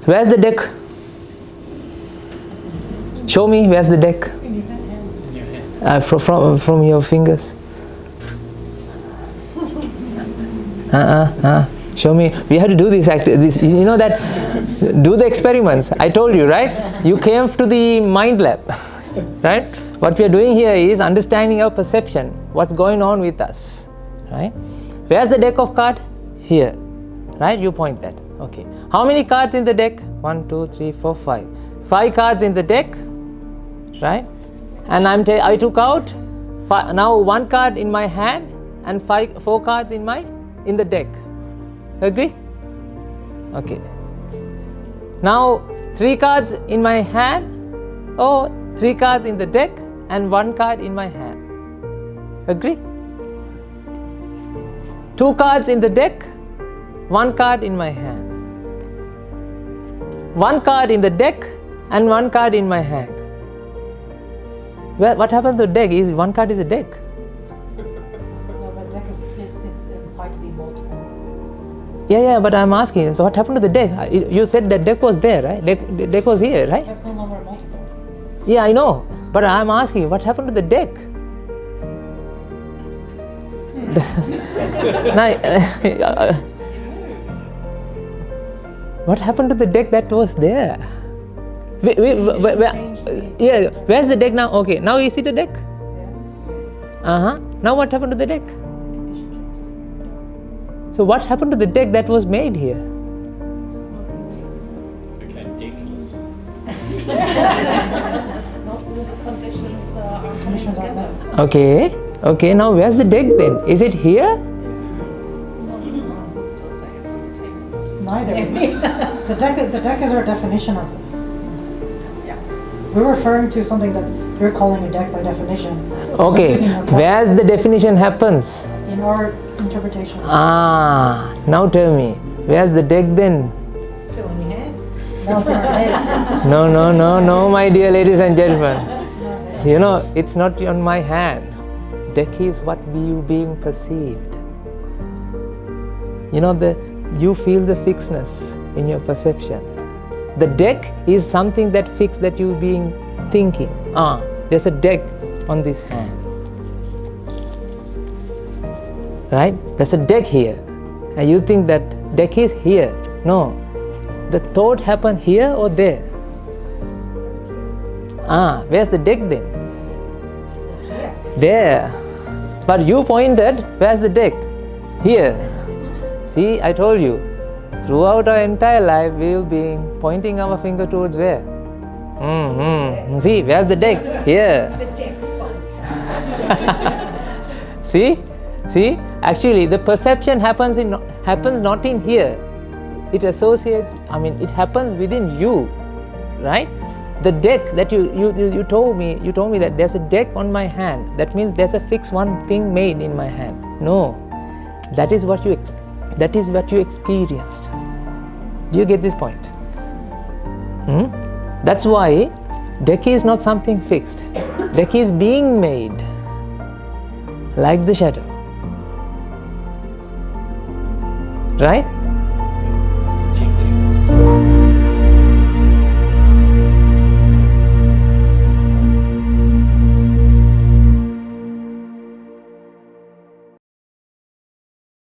Where's the deck? Show me, where's the deck? In your hand. From your fingers. Show me. We have to do this. You know that. Do the experiments. I told you, right? You came to the mind lab, right? What we are doing here is understanding our perception. What's going on with us, right? Where's the deck of cards? Here, right? You point that. Okay. How many cards in the deck? 1, 2, 3, 4, 5. 5 cards in the deck, right? And I took out now 1 card in my hand and 4 cards in the deck. Agree? Okay. Now 3 cards in my hand, 3 cards in the deck and 1 card in my hand. Agree? 2 cards in the deck, 1 card in my hand. 1 card in the deck and 1 card in my hand. Well, what happens to the deck? 1 card is a deck. No, but deck is implied to be multiple. Yeah, but I'm asking, so what happened to the deck? You said that deck was there, right? Deck was here, right? That's no longer multiple. Yeah, I know. But I'm asking, what happened to the deck? What happened to the deck that was there? Where's the deck now? Okay, now is it a deck? Yes. Now what happened to the deck? So what happened to the deck that was made here? Became deckless. Conditions are met. Okay, now where's the deck then? Is it here? It's neither. The deck is our definition of it. Yeah. We're referring to something that you're calling a deck by definition. Okay, where's the definition happens? In our interpretation. Now tell me, where's the deck then? Still in your hand? No, it's in our heads. No, my dear ladies and gentlemen. You know, it's not on my hand. Deck is what you being perceived. You know, you feel the fixedness in your perception. The deck is something that fixed that you being thinking. There's a deck on this hand. Right? There's a deck here. And you think that deck is here. No. The thought happened here or there? Where's the deck then? There. But you pointed, where's the deck? Here. See, I told you. Throughout our entire life, we will be pointing our finger towards where? See, where's the deck? Here. The deck's fault. See? Actually, the perception happens not in here. It associates. It happens within you, right? The deck that you told me that there's a deck on my hand. That means there's a fixed one thing made in my hand. No, that is what you experienced. Do you get this point? That's why deck is not something fixed. Deck is being made, like the shadow. Right?